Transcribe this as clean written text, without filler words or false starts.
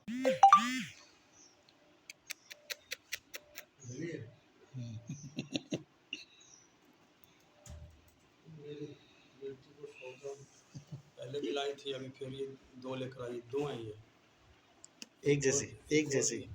मेरी बेटी को सौदा पहले भी लाई थी, अभी फिर ये दो लेकर आई, दो हैं ये। एक जैसी, एक जैसी।